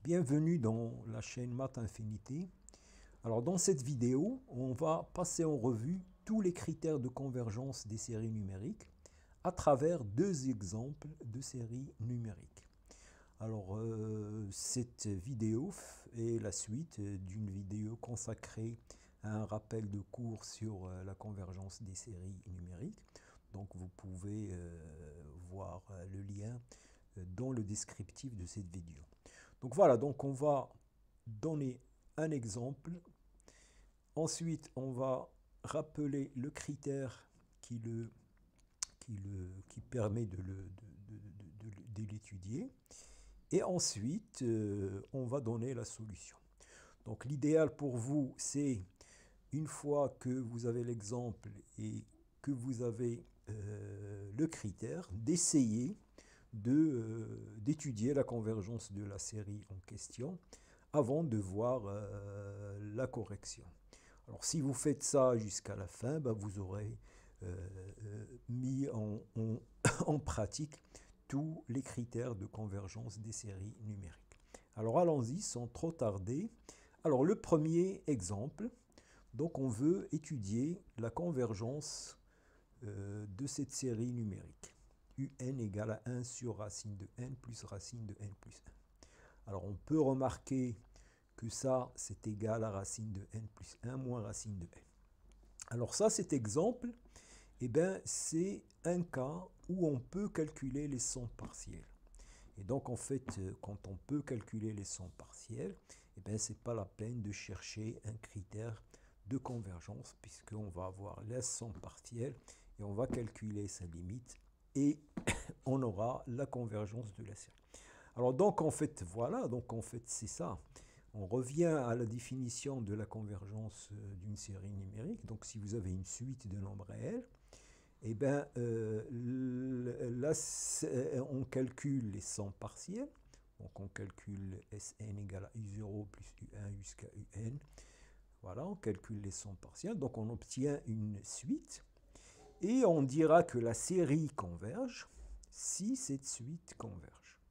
Bienvenue dans la chaîne Math Infinité. Alors dans cette vidéo, on va passer en revue tous les critères de convergence des séries numériques à travers deux exemples de séries numériques. Alors cette vidéo est la suite d'une vidéo consacrée à un rappel de cours sur la convergence des séries numériques. Donc vous pouvez voir le lien dans le descriptif de cette vidéo. Donc voilà, donc on va donner un exemple. Ensuite, on va rappeler le critère qui permet de l'étudier. Et ensuite, on va donner la solution. Donc l'idéal pour vous, c'est une fois que vous avez l'exemple et que vous avez le critère, d'essayer d'étudier la convergence de la série en question avant de voir la correction. Alors si vous faites ça jusqu'à la fin, ben, vous aurez mis en pratique tous les critères de convergence des séries numériques. Alors allons-y sans trop tarder. Alors le premier exemple, donc on veut étudier la convergence de cette série numérique. UN égale à 1 sur racine de n plus racine de n plus 1. Alors on peut remarquer que ça c'est égal à racine de n plus 1 moins racine de n. Alors ça, cet exemple, eh ben, c'est un cas où on peut calculer les sons partiels. Et donc en fait, quand on peut calculer les sons partiels, eh ben, ce n'est pas la peine de chercher un critère de convergence puisqu'on va avoir les sons partiels et on va calculer sa limite et on aura la convergence de la série. Alors donc en fait, voilà, donc en fait c'est ça. On revient à la définition de la convergence d'une série numérique. Donc si vous avez une suite de nombres réels, eh ben, là, on calcule les sons partiels. Donc on calcule Sn égale à U0 plus U1 jusqu'à Un. Voilà, on calcule les sons partiels. Donc on obtient une suite. Et on dira que la série converge si cette suite converge.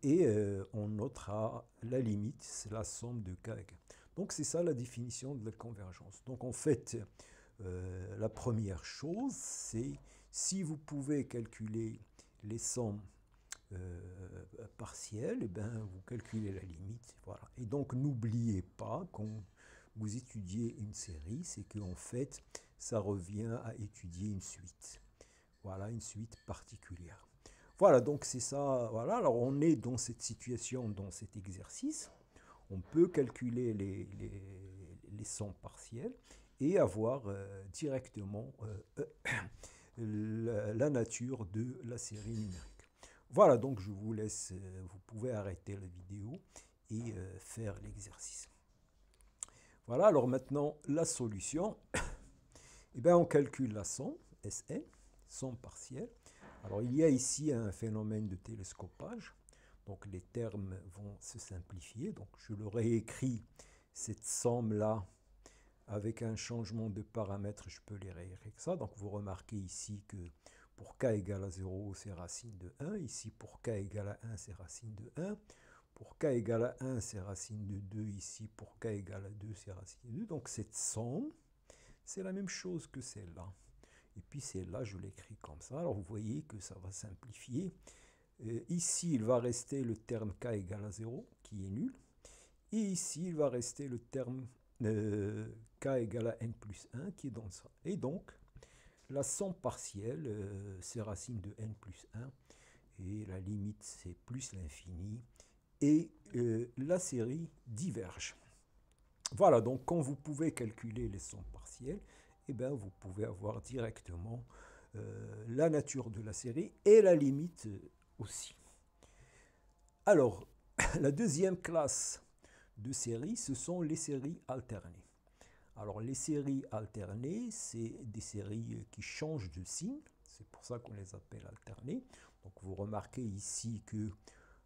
Et on notera la limite, c'est la somme de k. Donc c'est ça la définition de la convergence. Donc en fait, la première chose, c'est si vous pouvez calculer les sommes partielles, eh ben, vous calculez la limite. Voilà. Et donc n'oubliez pas, quand vous étudiez une série, c'est qu'en fait, ça revient à étudier une suite. Voilà, une suite particulière. Voilà, donc c'est ça. Voilà, alors on est dans cette situation, dans cet exercice. On peut calculer les sons partiels et avoir directement la nature de la série numérique. Voilà, donc je vous laisse, vous pouvez arrêter la vidéo et faire l'exercice. Voilà, alors maintenant la solution. Eh bien, on calcule la somme, Sn, somme partielle. Alors il y a ici un phénomène de télescopage. Donc les termes vont se simplifier. Donc je leur ai écrit cette somme-là avec un changement de paramètres, je peux les réécrire ça. Donc vous remarquez ici que pour k égale à 0, c'est racine de 1. Ici, pour k égale à 1, c'est racine de 1. Pour k égale à 1, c'est racine de 2. Ici, pour k égale à 2, c'est racine de 2. Donc cette somme, c'est la même chose que celle-là. Et puis celle-là, je l'écris comme ça. Alors vous voyez que ça va simplifier. Ici, il va rester le terme k égale à 0, qui est nul. Et ici, il va rester le terme k égale à n plus 1, qui est dans ça. Et donc, la somme partielle, c'est racine de n plus 1. Et la limite, c'est plus l'infini. Et la série diverge. Voilà, donc quand vous pouvez calculer les sommes partielles, eh bien, vous pouvez avoir directement la nature de la série et la limite aussi. Alors, la deuxième classe de séries, ce sont les séries alternées. Alors, les séries alternées, c'est des séries qui changent de signe. C'est pour ça qu'on les appelle alternées. Donc, vous remarquez ici que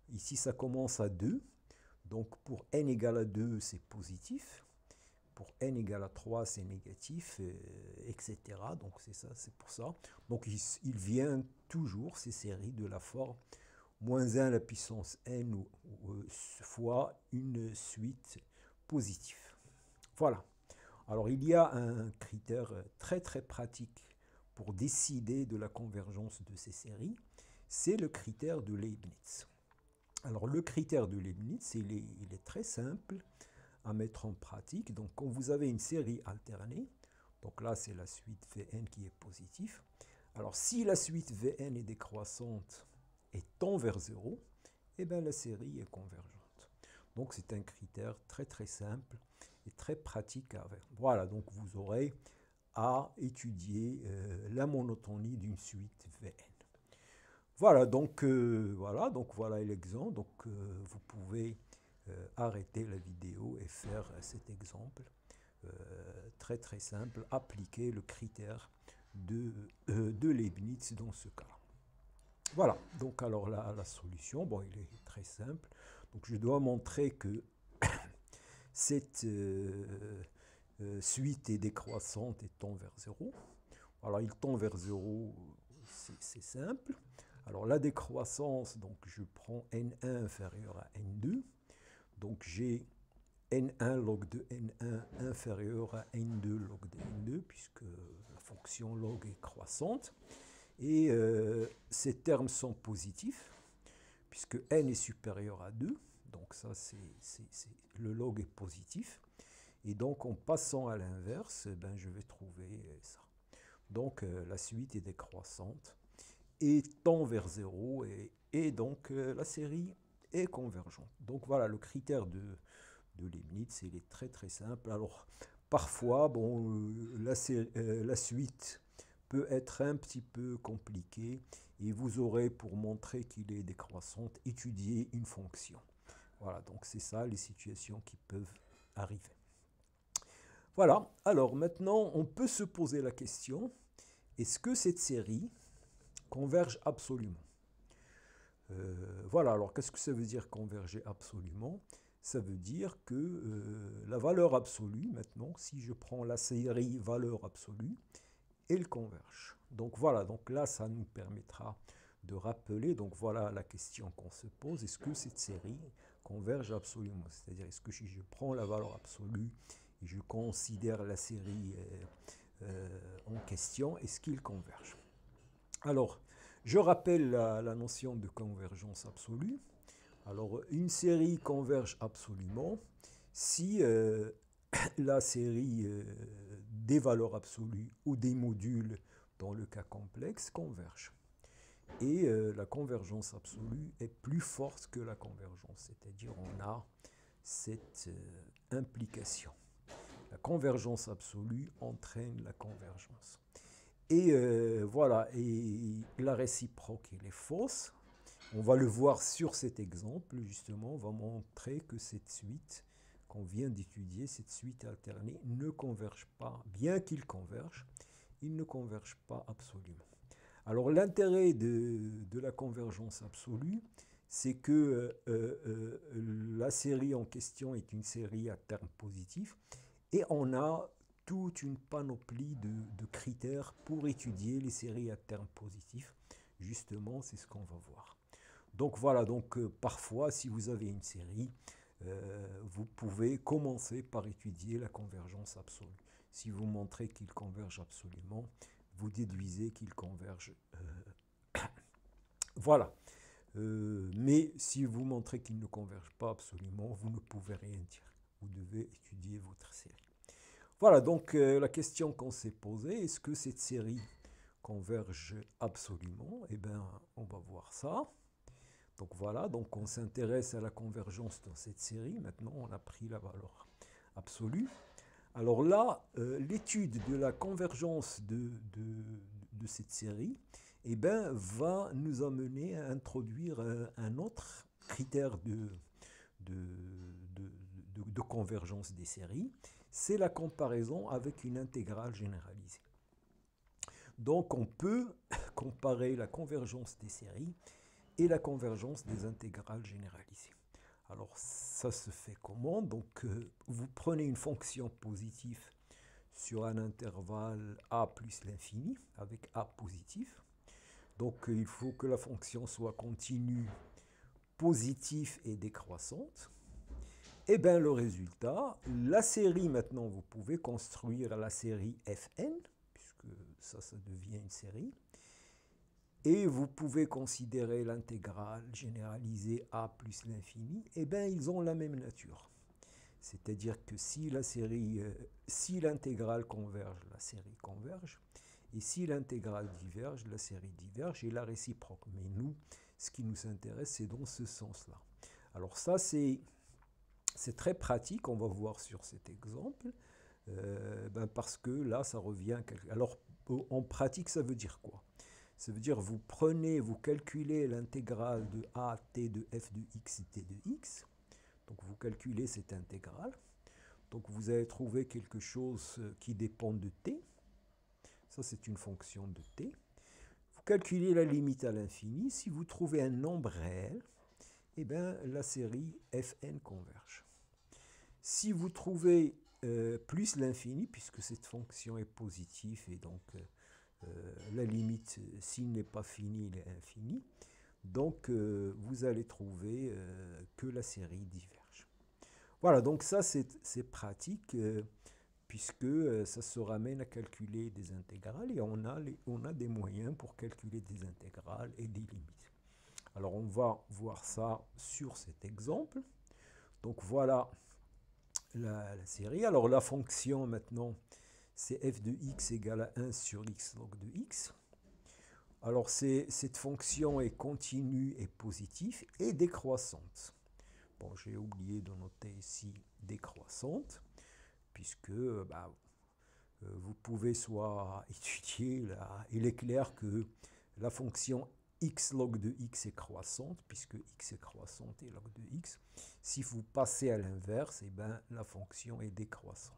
ici, ça commence à 2. Donc, pour n égale à 2, c'est positif. Pour n égale à 3, c'est négatif, etc. Donc c'est ça, c'est pour ça. Donc il vient toujours, ces séries, de la forme moins 1 à la puissance n fois une suite positive. Voilà. Alors il y a un critère très très pratique pour décider de la convergence de ces séries, c'est le critère de Leibniz. Alors le critère de Leibniz, il est très simple à mettre en pratique. Donc quand vous avez une série alternée, donc là c'est la suite Vn qui est positive. Alors si la suite Vn est décroissante et tend vers 0, eh bien la série est convergente. Donc c'est un critère très très simple et très pratique à faire. Voilà, donc vous aurez à étudier la monotonie d'une suite Vn. Voilà, donc voilà l'exemple. Donc vous pouvez arrêter la vidéo et faire cet exemple très très simple, appliquer le critère de Leibniz dans ce cas. Voilà, donc alors là, la solution, bon, il est très simple. Donc je dois montrer que cette suite est décroissante et tend vers 0. Alors il tend vers 0, c'est simple. Alors la décroissance, donc je prends n1 inférieur à n2. Donc j'ai n1 log de n1 inférieur à n2 log de n2, puisque la fonction log est croissante. Et ces termes sont positifs, puisque n est supérieur à 2. Donc ça, le log est positif. Et donc en passant à l'inverse, ben, je vais trouver ça. Donc la suite est décroissante et tend vers 0, et donc la série est convergente. Donc voilà, le critère de Leibniz, il est très très simple. Alors parfois, bon, la suite peut être un petit peu compliquée, et vous aurez, pour montrer qu'il est décroissante, étudier une fonction. Voilà, donc c'est ça les situations qui peuvent arriver. Voilà, alors maintenant on peut se poser la question, est-ce que cette série converge absolument? Voilà, alors qu'est-ce que ça veut dire converger absolument? Ça veut dire que la valeur absolue, maintenant, si je prends la série valeur absolue, elle converge. Donc voilà, donc là ça nous permettra de rappeler, donc voilà la question qu'on se pose, est-ce que cette série converge absolument? C'est-à-dire, est-ce que si je prends la valeur absolue et je considère la série en question, est-ce qu'ils convergent? Alors, je rappelle la notion de convergence absolue. Alors, une série converge absolument si la série des valeurs absolues ou des modules dans le cas complexe convergent. Et la convergence absolue est plus forte que la convergence, c'est-à-dire on a cette implication. La convergence absolue entraîne la convergence. Et voilà, et la réciproque, elle est fausse. On va le voir sur cet exemple, justement, on va montrer que cette suite qu'on vient d'étudier, cette suite alternée, ne converge pas, bien qu'il converge, il ne converge pas absolument. Alors l'intérêt de la convergence absolue, c'est que la série en question est une série à terme positif, et on a toute une panoplie de critères pour étudier les séries à terme positif. Justement, c'est ce qu'on va voir. Donc voilà, donc parfois, si vous avez une série, vous pouvez commencer par étudier la convergence absolue. Si vous montrez qu'il converge absolument, vous déduisez qu'il converge. Voilà. Mais si vous montrez qu'il ne converge pas absolument, vous ne pouvez rien dire. Vous devez étudier votre série. Voilà, donc la question qu'on s'est posée, est-ce que cette série converge absolument? Eh bien, on va voir ça. Donc voilà, donc on s'intéresse à la convergence dans cette série. Maintenant, on a pris la valeur absolue. Alors là, l'étude de la convergence de cette série, eh ben, va nous amener à introduire un autre critère de convergence des séries, c'est la comparaison avec une intégrale généralisée. Donc on peut comparer la convergence des séries et la convergence des intégrales généralisées. Alors ça se fait comment? Donc vous prenez une fonction positive sur un intervalle a plus l'infini, avec a positif. Donc il faut que la fonction soit continue, positive et décroissante. Et bien le résultat, la série maintenant, vous pouvez construire la série Fn, puisque ça devient une série. Et vous pouvez considérer l'intégrale généralisée A plus l'infini, et bien ils ont la même nature. C'est-à-dire que si la série, si l'intégrale converge, la série converge, et si l'intégrale diverge, la série diverge, et la réciproque. Mais nous, ce qui nous intéresse, c'est dans ce sens-là. Alors ça, c'est très pratique, on va voir sur cet exemple, parce que là, ça revient... Alors, en pratique, ça veut dire quoi? Ça veut dire vous prenez, vous calculez l'intégrale de a t de f de x t de x. Donc vous calculez cette intégrale. Donc vous allez trouver quelque chose qui dépend de t. Ça c'est une fonction de t. Vous calculez la limite à l'infini. Si vous trouvez un nombre réel, eh bien la série Fn converge. Si vous trouvez plus l'infini, puisque cette fonction est positive et donc la limite, s'il n'est pas fini, il est infini. Donc, vous allez trouver que la série diverge. Voilà, donc ça, c'est pratique, puisque ça se ramène à calculer des intégrales, et on a des moyens pour calculer des intégrales et des limites. Alors, on va voir ça sur cet exemple. Donc, voilà la série. Alors, la fonction, maintenant, c'est f de x égale à 1 sur x log de x. Alors, cette fonction est continue et positive et décroissante. Bon, j'ai oublié de noter ici décroissante, puisque vous pouvez soit étudier, là, il est clair que la fonction x log de x est croissante, puisque x est croissante et log de x. Si vous passez à l'inverse, eh ben, la fonction est décroissante.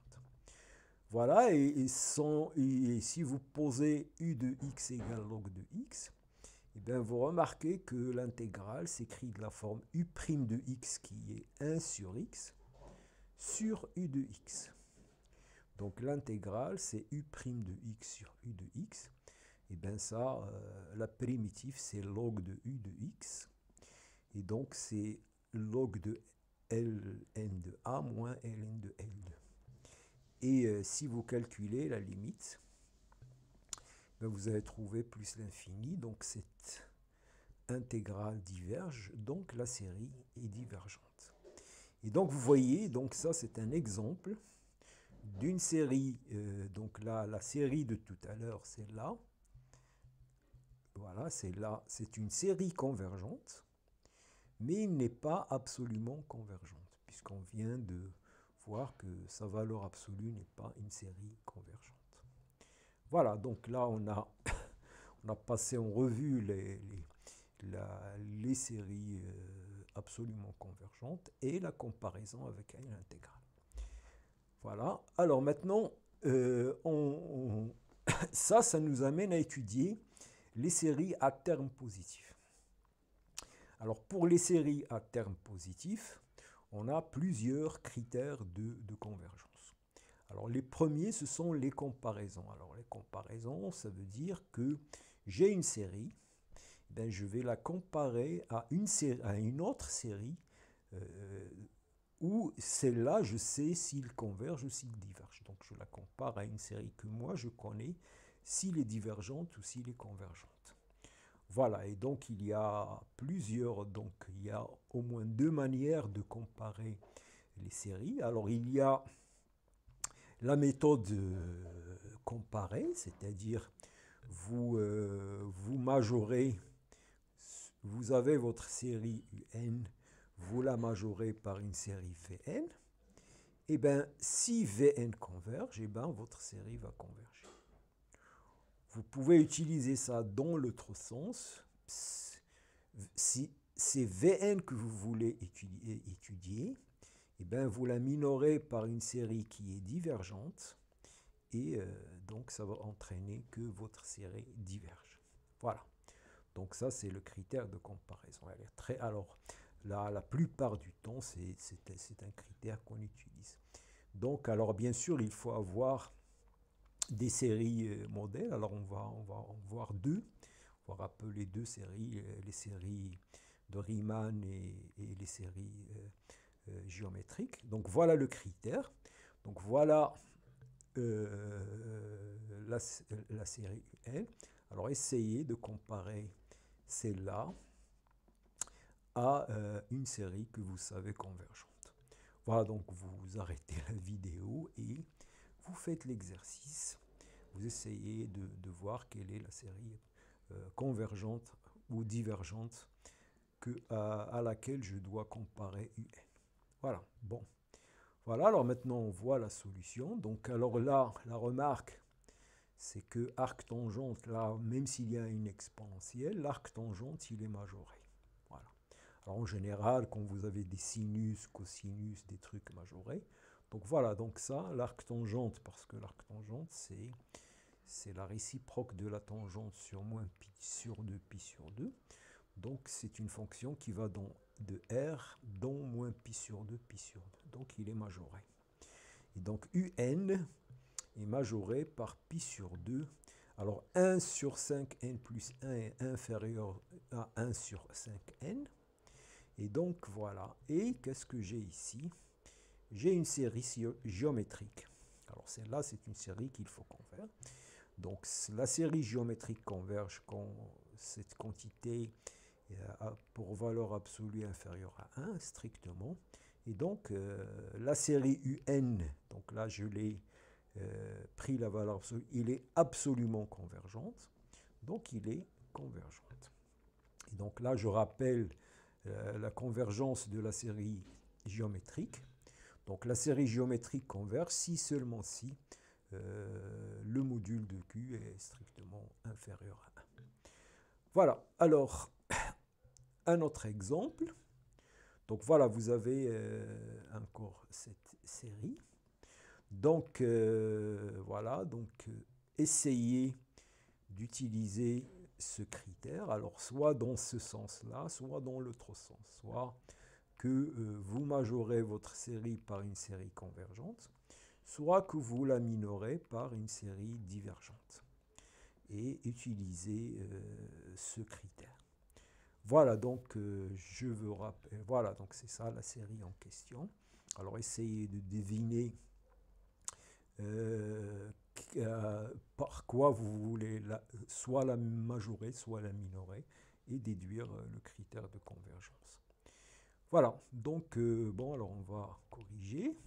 Voilà, et si vous posez u de x égale log de x, eh bien vous remarquez que l'intégrale s'écrit de la forme u' de x qui est 1 sur x sur u de x. Donc l'intégrale c'est u' de x sur u de x. Et bien ça, la primitive c'est log de u de x. Et donc c'est log de ln de a moins ln de l2. Et si vous calculez la limite, ben vous allez trouver plus l'infini. Donc cette intégrale diverge, donc la série est divergente. Et donc vous voyez, donc ça c'est un exemple d'une série. Donc là, la série de tout à l'heure, c'est là. Voilà, c'est là. C'est une série convergente, mais il n'est pas absolument convergente, puisqu'on vient de voir que sa valeur absolue n'est pas une série convergente. Voilà, donc là on a, on a passé en revue les séries absolument convergentes et la comparaison avec une intégrale. Voilà, alors maintenant, ça nous amène à étudier les séries à terme positif. Alors pour les séries à terme positif, on a plusieurs critères de convergence. Alors les premiers, ce sont les comparaisons. Alors les comparaisons, ça veut dire que j'ai une série, ben, je vais la comparer à une autre série où celle-là, je sais s'il converge ou s'il diverge. Donc je la compare à une série que moi je connais, s'il est divergente ou s'il est convergente. Voilà, et donc il y a il y a au moins deux manières de comparer les séries. Alors il y a la méthode comparée, c'est-à-dire vous majorez, vous avez votre série UN, vous la majorez par une série Vn, et bien si Vn converge, et bien votre série va converger. Vous pouvez utiliser ça dans l'autre sens. Si c'est Vn que vous voulez étudier, et bien vous la minorez par une série qui est divergente, et donc ça va entraîner que votre série diverge. Voilà. Donc ça, c'est le critère de comparaison. Alors, là, la plupart du temps, c'est un critère qu'on utilise. Donc, alors bien sûr, il faut avoir des séries modèles. Alors, on va en voir deux. voire appeler deux séries, les séries de Riemann et les séries géométriques. Donc voilà le critère. Donc voilà la série UN. Alors essayez de comparer celle-là à une série que vous savez convergente. Voilà, donc vous arrêtez la vidéo et vous faites l'exercice. Vous essayez de voir quelle est la série convergente ou divergente à laquelle je dois comparer UN. Voilà, bon. Voilà, alors maintenant on voit la solution. Donc alors là, la remarque, c'est que arc tangente, là, même s'il y a une exponentielle, l'arc tangente, il est majoré. Voilà. Alors en général, quand vous avez des sinus, cosinus, des trucs majorés, donc voilà, donc ça, l'arc tangente, parce que l'arc tangente, c'est la réciproque de la tangente sur moins pi sur 2, pi sur 2. Donc c'est une fonction qui va de R dans moins pi sur 2, pi sur 2. Donc il est majoré. Et donc UN est majoré par pi sur 2. Alors 1 sur 5n plus 1 est inférieur à 1 sur 5n. Et donc voilà. Et qu'est-ce que j'ai ici? J'ai une série géométrique. Alors celle-là, c'est une série qu'il faut converger. Donc la série géométrique converge quand cette quantité pour valeur absolue inférieure à 1, strictement. Et donc la série UN, donc là je l'ai pris la valeur absolue, il est absolument convergente. Donc il est convergente. Et donc là je rappelle la convergence de la série géométrique. Donc la série géométrique converge si seulement si le module de Q est strictement inférieur à 1. Voilà, alors un autre exemple. Donc voilà, vous avez encore cette série. Donc voilà, donc essayez d'utiliser ce critère, alors soit dans ce sens-là, soit dans l'autre sens, soit que vous majorez votre série par une série convergente, soit que vous la minorez par une série divergente. Et utilisez ce critère. Voilà, donc je veux rappeler, voilà, donc c'est ça la série en question. Alors essayez de deviner par quoi vous voulez soit la majorer, soit la minorer, et déduire le critère de convergence. Voilà, donc bon, alors on va corriger.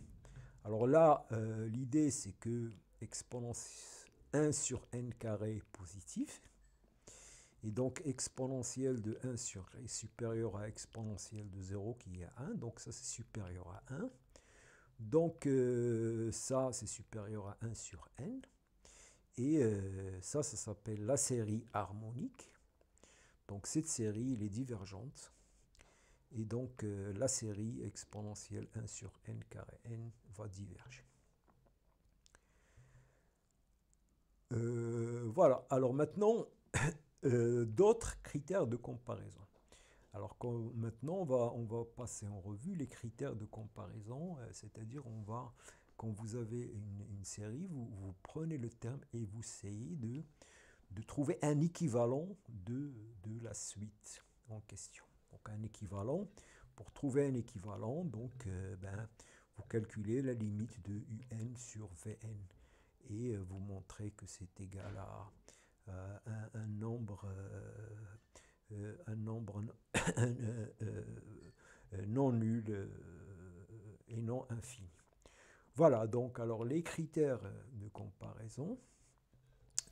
Alors là, l'idée c'est que exponentielle 1 sur n carré est positif. Et donc exponentielle de 1 sur est supérieure à exponentielle de 0 qui est 1. Donc ça c'est supérieur à 1. Donc ça c'est supérieur à 1 sur n. Et ça s'appelle la série harmonique. Donc cette série elle est divergente. Et donc la série exponentielle 1 sur n carré n va diverger. Voilà, alors maintenant, d'autres critères de comparaison. Alors maintenant, on va passer en revue les critères de comparaison, c'est-à-dire quand vous avez une série, vous prenez le terme et vous essayez de trouver un équivalent de la suite en question. Donc un équivalent, pour trouver un équivalent, donc vous calculez la limite de un sur Vn et vous montrez que c'est égal à un nombre non nul et non infini. Voilà, donc alors les critères de comparaison.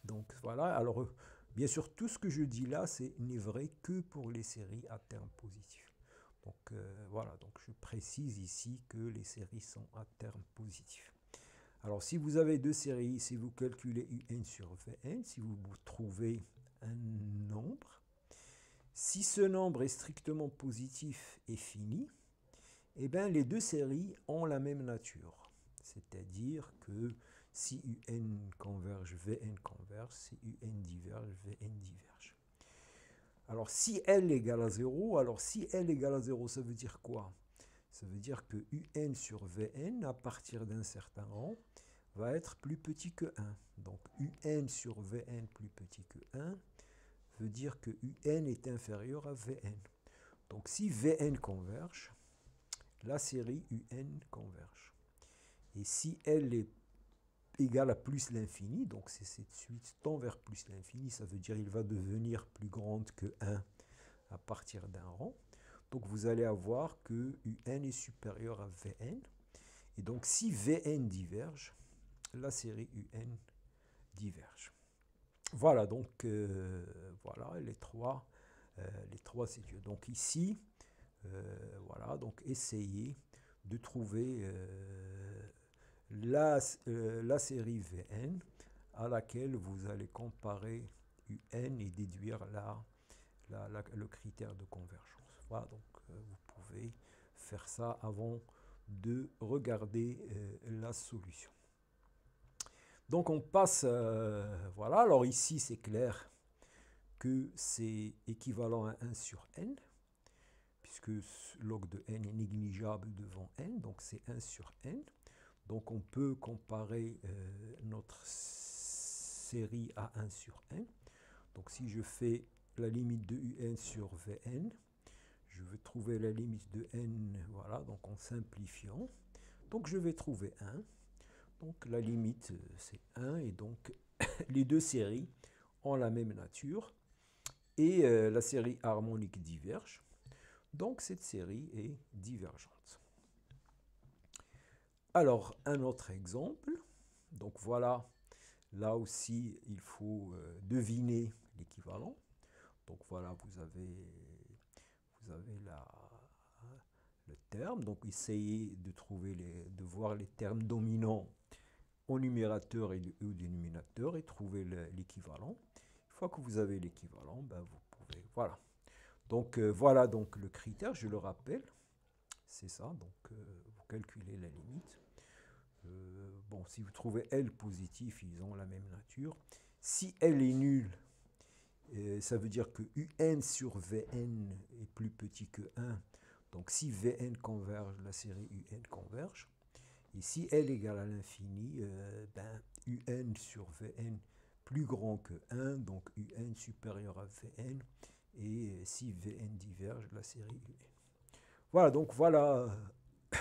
Donc voilà, alors bien sûr tout ce que je dis là, n'est vrai que pour les séries à terme positif. Donc voilà, donc je précise ici que les séries sont à terme positif. Alors si vous avez deux séries, si vous calculez un sur Vn, si vous trouvez un nombre, si ce nombre est strictement positif et fini, eh bien les deux séries ont la même nature. C'est-à-dire que si UN converge, Vn converge, si UN diverge, Vn diverge. Alors si L égale à 0, alors si L égale à 0, ça veut dire quoi? Ça veut dire que UN sur Vn, à partir d'un certain rang, va être plus petit que 1. Donc UN sur Vn plus petit que 1 veut dire que UN est inférieur à Vn. Donc si Vn converge, la série UN converge. Et si elle est égale à plus l'infini, donc c'est cette suite tend vers plus l'infini, ça veut dire qu'il va devenir plus grande que 1 à partir d'un rang. Donc vous allez avoir que UN est supérieur à Vn. Et donc si Vn diverge, la série UN diverge. Voilà, donc voilà les trois situations. Donc ici, voilà, donc essayez de trouver la série Vn à laquelle vous allez comparer UN et déduire le critère de convergence. Voilà, donc vous pouvez faire ça avant de regarder la solution. Donc on passe, voilà, alors ici c'est clair que c'est équivalent à 1 sur n, puisque log de n est négligeable devant n, donc c'est 1 sur n. Donc on peut comparer notre série à 1 sur n. Donc si je fais la limite de un sur Vn, je vais trouver la limite de n, voilà, donc en simplifiant. Donc je vais trouver 1. Donc la limite c'est 1 et donc les deux séries ont la même nature et la série harmonique diverge. Donc cette série est divergente. Alors un autre exemple. Donc voilà, là aussi il faut deviner l'équivalent. Donc voilà, vous avez le terme. Donc essayez de trouver de voir les termes dominants au numérateur et au dénominateur et trouver l'équivalent. Une fois que vous avez l'équivalent, ben vous pouvez, voilà. Donc voilà donc le critère, je le rappelle, c'est ça. Donc vous calculez la limite. Bon, si vous trouvez L positif, ils ont la même nature. Si L est nul, ça veut dire que UN sur Vn est plus petit que 1. Donc si Vn converge, la série UN converge. Et si L égale à l'infini, ben, UN sur Vn plus grand que 1, donc UN supérieur à Vn. Et si Vn diverge, la série UN. Voilà, donc voilà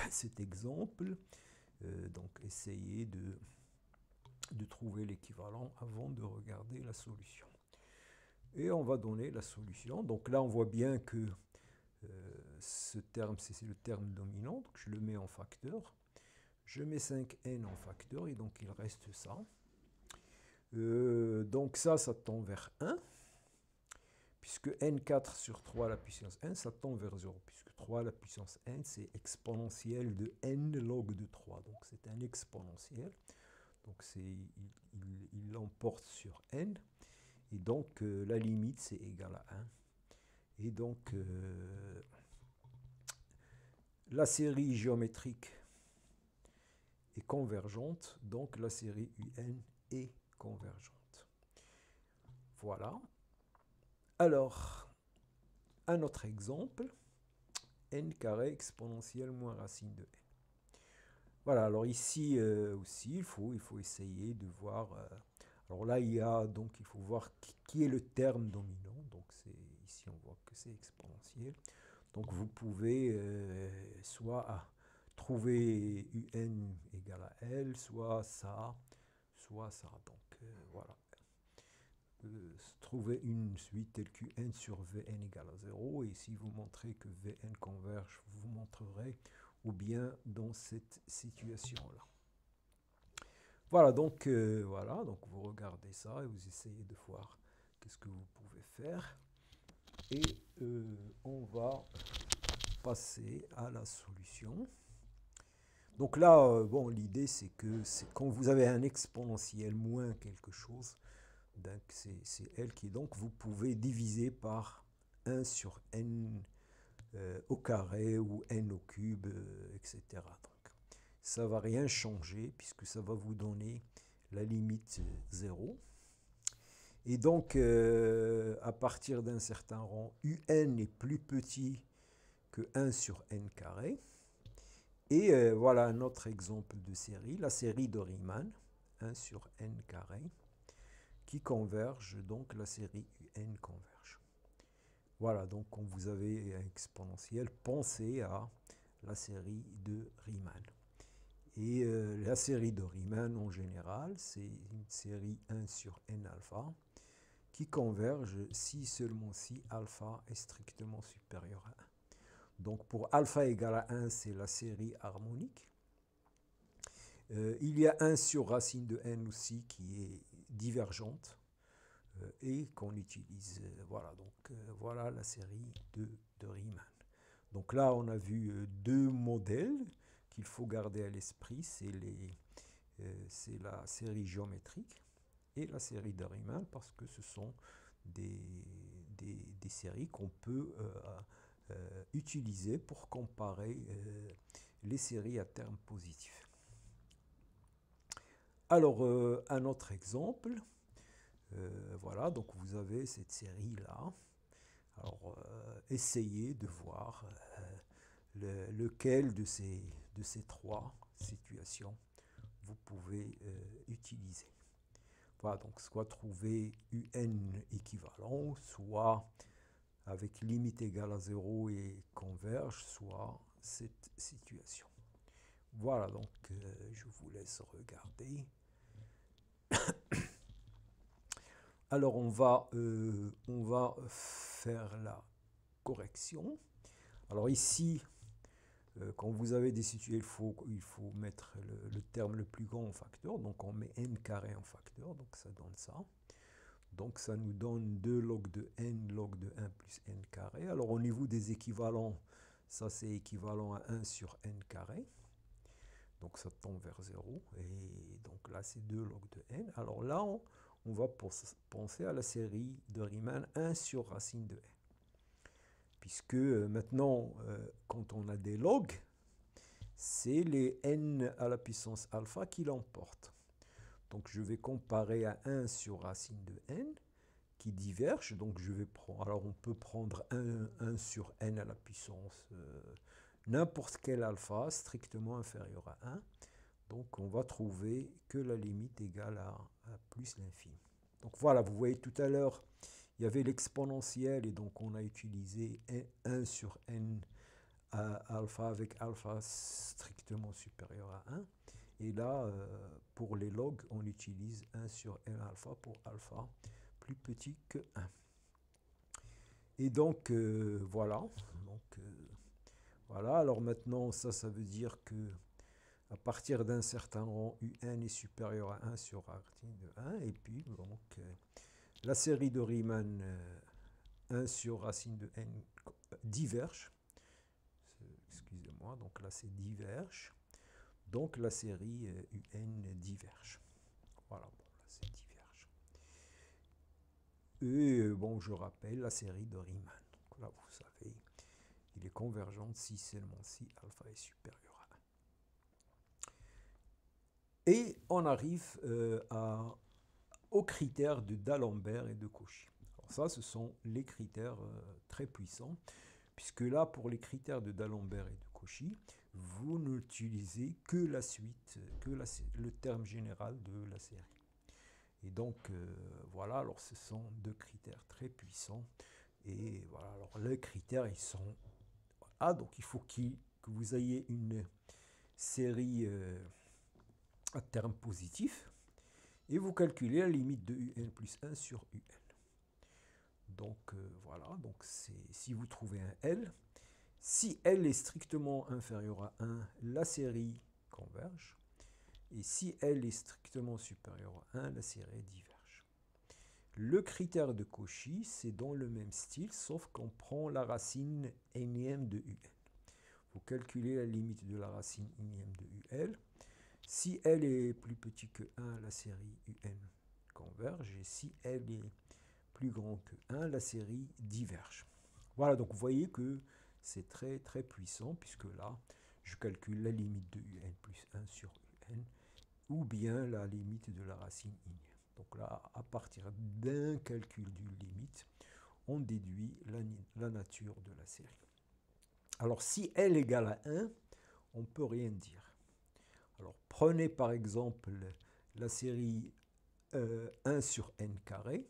cet exemple. Donc essayez de trouver l'équivalent avant de regarder la solution. Et on va donner la solution. Donc là, on voit bien que ce terme, c'est le terme dominant. Donc je le mets en facteur. Je mets 5n en facteur et donc il reste ça. Donc ça tend vers 1. Puisque n4 sur 3 à la puissance n, ça tend vers 0. Puisque 3 à la puissance n, c'est exponentiel de n log de 3. Donc c'est un exponentiel. Donc il l'emporte sur n. Et donc la limite, c'est égal à 1. Et donc la série géométrique est convergente. Donc la série UN est convergente. Voilà. Alors, un autre exemple, n carré exponentielle moins racine de n. Voilà, alors ici aussi, il faut essayer de voir. Alors là, il faut voir qui est le terme dominant. Donc ici, on voit que c'est exponentiel. Donc vous pouvez soit trouver UN égale à L, soit ça. Donc voilà. Trouver une suite telle que n sur Vn égale à 0. Et si vous montrez que Vn converge, vous montrerez ou bien dans cette situation-là. Voilà, donc vous regardez ça et vous essayez de voir qu'est-ce que vous pouvez faire. Et on va passer à la solution. Donc là, bon, l'idée c'est que quand vous avez un exponentiel moins quelque chose, donc c'est L qui, donc vous pouvez diviser par 1 sur n au carré ou n au cube, etc. Donc ça ne va rien changer puisque ça va vous donner la limite 0. Et donc à partir d'un certain rang, UN est plus petit que 1 sur n carré. Et voilà un autre exemple de série, la série de Riemann, 1 sur n carré, qui convergent, donc la série UN converge. Voilà, donc quand vous avez un exponentiel, pensez à la série de Riemann. Et la série de Riemann, en général, c'est une série 1 sur n alpha qui converge si seulement si alpha est strictement supérieur à 1. Donc pour alpha égale à 1, c'est la série harmonique. Il y a 1 sur racine de n aussi qui est divergente et qu'on utilise. Voilà, donc voilà la série de Riemann. Donc là, on a vu deux modèles qu'il faut garder à l'esprit. C'est la série géométrique et la série de Riemann parce que ce sont des séries qu'on peut utiliser pour comparer les séries à termes positifs. Alors, un autre exemple. Voilà, donc vous avez cette série-là. Alors, essayez de voir lequel de ces trois situations vous pouvez utiliser. Voilà, donc soit trouver UN équivalent, soit avec limite égale à 0 et converge, soit cette situation. Voilà, donc je vous laisse regarder. Alors on va faire la correction. Alors ici, quand vous avez des situations, il faut mettre le terme le plus grand en facteur. Donc on met n carré en facteur, donc ça donne ça. Donc ça nous donne 2 log de n log de 1 plus n carré. Alors au niveau des équivalents, ça c'est équivalent à 1 sur n carré. Donc ça tombe vers 0. Et donc là c'est 2 log de n. Alors là on va penser à la série de Riemann 1 sur racine de n. Puisque maintenant, quand on a des logs, c'est les n à la puissance alpha qui l'emportent. Donc je vais comparer à 1 sur racine de n qui diverge. Donc je vais prendre, alors on peut prendre 1 sur n à la puissance n'importe quel alpha strictement inférieur à 1. Donc on va trouver que la limite égale à plus l'infini. Donc voilà, vous voyez tout à l'heure, il y avait l'exponentielle et donc on a utilisé 1 sur n alpha avec alpha strictement supérieur à 1. Et là, pour les logs, on utilise 1 sur n alpha pour alpha plus petit que 1. Et donc, voilà. Donc, voilà. Alors maintenant, ça veut dire que à partir d'un certain rang, un est supérieur à 1 sur racine de 1. Et puis, donc, la série de Riemann 1 sur racine de n diverge. Excusez-moi, donc là c'est diverge. Donc la série UN diverge. Voilà, bon, là c'est diverge. Et bon, je rappelle la série de Riemann. Donc là, vous savez, il est convergent si seulement si alpha est supérieur à 1. Et on arrive aux critères de D'Alembert et de Cauchy. Alors ça, ce sont les critères très puissants, puisque là, pour les critères de D'Alembert et de Cauchy, vous n'utilisez que la suite, que le terme général de la série. Et donc, voilà, alors ce sont deux critères très puissants. Et voilà, alors les critères, ils sont... Ah, donc il faut que vous ayez une série à terme positif. Et vous calculez la limite de un plus 1 sur un. Donc, voilà, donc si vous trouvez un L, si L est strictement inférieur à 1, la série converge. Et si L est strictement supérieur à 1, la série diverge. Le critère de Cauchy, c'est dans le même style, sauf qu'on prend la racine énième de UN. Vous calculez la limite de la racine énième de UL. Si L est plus petit que 1, la série UN converge. Et si L est plus grand que 1, la série diverge. Voilà, donc vous voyez que c'est très très puissant, puisque là, je calcule la limite de UN plus 1 sur UN, ou bien la limite de la racine énième. Donc là, à partir d'un calcul d'une limite, on déduit la nature de la série. Alors si L égale à 1, on ne peut rien dire. Alors prenez par exemple la série 1 sur n carré,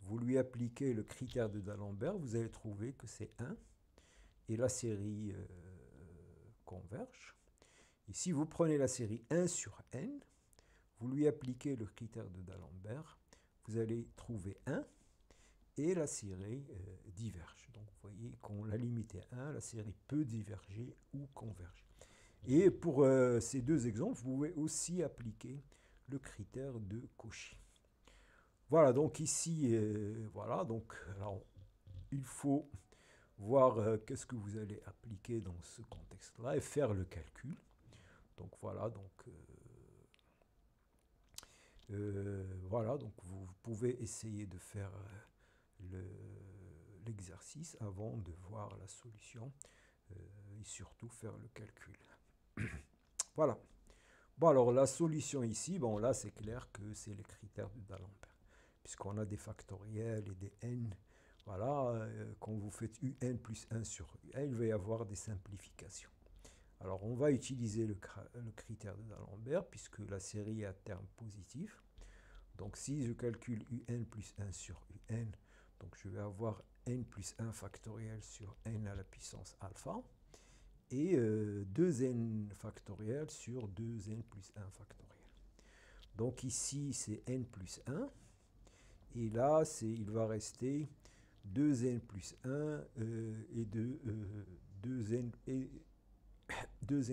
vous lui appliquez le critère de D'Alembert, vous allez trouver que c'est 1, et la série converge. Et si vous prenez la série 1 sur n, vous lui appliquez le critère de D'Alembert, vous allez trouver 1, et la série diverge. Donc vous voyez qu'on la limite est 1, la série peut diverger ou converger. Et pour ces deux exemples, vous pouvez aussi appliquer le critère de Cauchy. Voilà, donc ici, voilà, donc alors, il faut voir qu'est-ce que vous allez appliquer dans ce contexte-là et faire le calcul. Donc voilà, donc voilà, donc vous pouvez essayer de faire l'exercice avant de voir la solution et surtout faire le calcul. Voilà. Bon, alors la solution ici, bon là c'est clair que c'est les critères de D'Alembert, puisqu'on a des factoriels et des n. Voilà, quand vous faites un plus 1 sur un, il va y avoir des simplifications. Alors on va utiliser le critère de D'Alembert, puisque la série est à terme positif. Donc si je calcule un plus 1 sur un, donc je vais avoir n plus 1 factoriel sur n à la puissance alpha, et 2n factoriel sur 2n plus 1 factoriel. Donc ici, c'est n plus 1. Et là, il va rester 2n plus 1 et 2n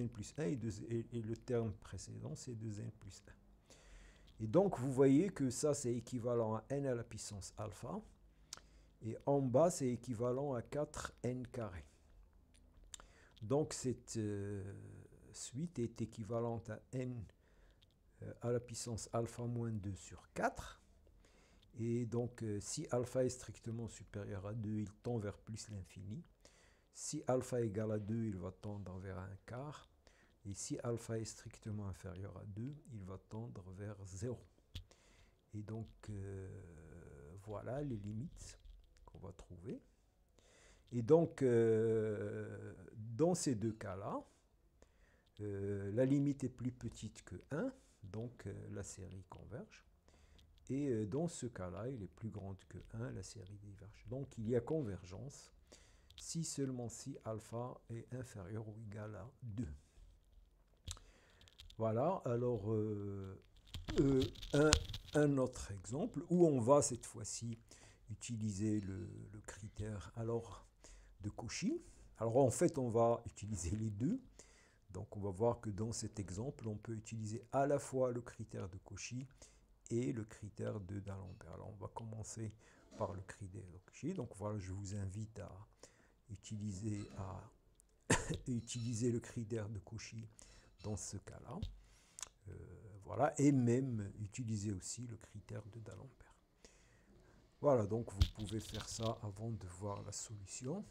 plus 1 et le terme précédent, c'est 2n plus 1. Et donc, vous voyez que ça, c'est équivalent à n à la puissance alpha. Et en bas, c'est équivalent à 4n carré. Donc cette suite est équivalente à n à la puissance alpha moins 2 sur 4. Et donc si alpha est strictement supérieur à 2, il tend vers plus l'infini. Si alpha égale à 2, il va tendre vers un quart. Et si alpha est strictement inférieur à 2, il va tendre vers 0. Et donc voilà les limites qu'on va trouver. Et donc, dans ces deux cas-là, la limite est plus petite que 1, donc la série converge. Et dans ce cas-là, il est plus grande que 1, la série diverge. Donc, il y a convergence si seulement si alpha est inférieur ou égal à 2. Voilà, alors un autre exemple où on va cette fois-ci utiliser le critère de Cauchy. Alors en fait, on va utiliser les deux. Donc on va voir que dans cet exemple, on peut utiliser à la fois le critère de Cauchy et le critère de D'Alembert. Alors on va commencer par le critère de Cauchy. Donc voilà, je vous invite à utiliser le critère de Cauchy dans ce cas-là. Voilà, et même utiliser aussi le critère de D'Alembert. Voilà, donc vous pouvez faire ça avant de voir la solution.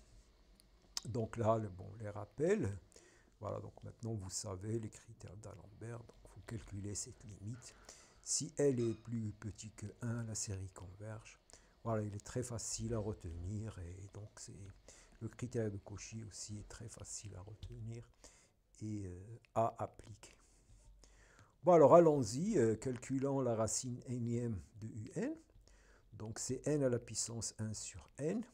Donc là, les rappels. Voilà, donc maintenant vous savez les critères d'Alembert. Donc vous calculez cette limite. Si elle est plus petite que 1, la série converge. Voilà, il est très facile à retenir. Et donc le critère de Cauchy aussi est très facile à retenir et à appliquer. Bon, alors allons-y, calculons la racine énième de un. Donc c'est n à la puissance 1 sur n.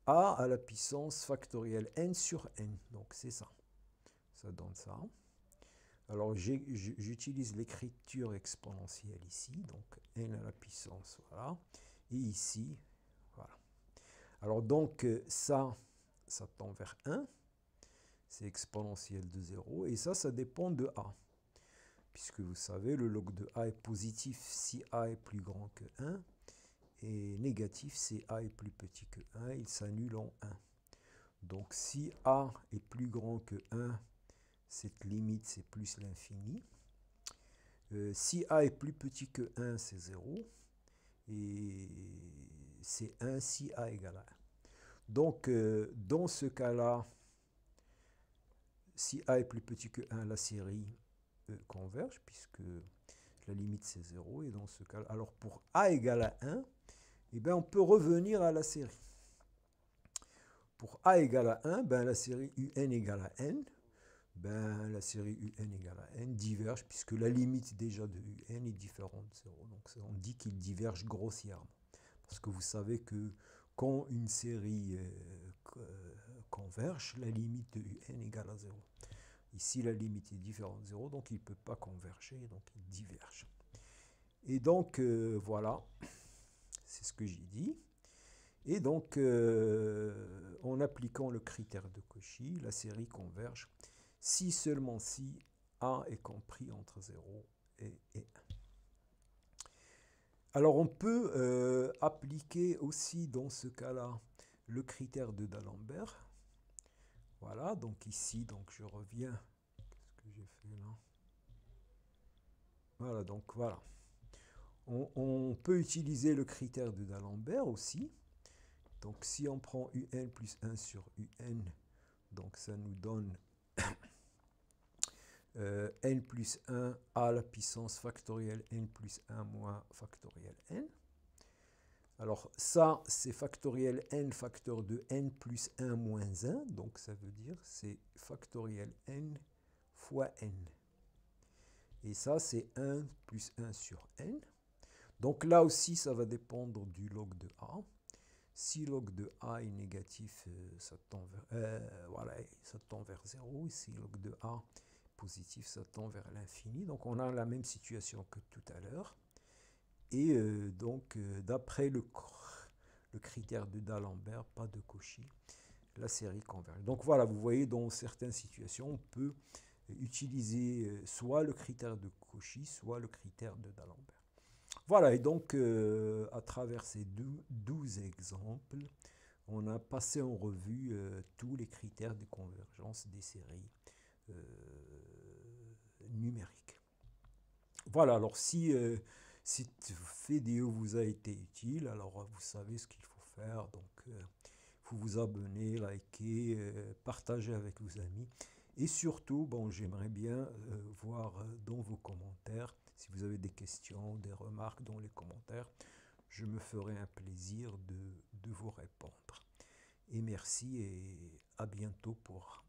A à la puissance factorielle n sur n. Donc c'est ça. Ça donne ça. Alors j'utilise l'écriture exponentielle ici. Donc n à la puissance, voilà. Et ici, voilà. Alors donc ça tend vers 1. C'est exponentiel de 0. Et ça dépend de a. Puisque vous savez, le log de a est positif si a est plus grand que 1. Et négatif si a est plus petit que 1, il s'annule en 1. Donc si a est plus grand que 1, cette limite c'est plus l'infini. Si a est plus petit que 1, c'est 0. Et c'est 1 si a égale à 1. Donc dans ce cas-là, si a est plus petit que 1, la série converge, puisque la limite c'est 0. Et dans ce cas-là, alors pour a égale à 1, eh bien, on peut revenir à la série. Pour a égale à 1, ben, la série un égale à n. ben, la série UN égale à n diverge, puisque la limite déjà de UN est différente de 0. Donc on dit qu'il diverge grossièrement. Parce que vous savez que quand une série converge, la limite de UN égale à 0. Ici, la limite est différente de 0, donc il ne peut pas converger, donc il diverge. Et donc, voilà, c'est ce que j'ai dit. Et donc, en appliquant le critère de Cauchy, la série converge si seulement si A est compris entre 0 et 1. Alors, on peut appliquer aussi dans ce cas-là le critère de D'Alembert. Voilà, donc ici, donc je reviens. Qu'est-ce que j'ai fait là? Voilà, donc voilà. On peut utiliser le critère de D'Alembert aussi. Donc si on prend un plus 1 sur un, donc ça nous donne n plus 1 à la puissance factorielle n plus 1 moins factorielle n. Alors ça, c'est factoriel n facteur de n plus 1 moins 1, donc ça veut dire c'est factoriel n fois n. Et ça, c'est 1 plus 1 sur n. Donc là aussi, ça va dépendre du log de A. Si log de A est négatif, ça tend vers 0. Et si log de A est positif, ça tend vers l'infini. Donc on a la même situation que tout à l'heure. Et donc, d'après le critère de D'Alembert, pas de Cauchy, la série converge. Donc voilà, vous voyez, dans certaines situations, on peut utiliser soit le critère de Cauchy, soit le critère de D'Alembert. Voilà, et donc, à travers ces 12 exemples, on a passé en revue tous les critères de convergence des séries numériques. Voilà, alors si cette vidéo vous a été utile, alors vous savez ce qu'il faut faire. Donc, il faut vous abonner, liker, partager avec vos amis. Et surtout, bon, j'aimerais bien voir dans vos commentaires, si vous avez des questions, des remarques dans les commentaires, je me ferai un plaisir de vous répondre. Et merci et à bientôt pour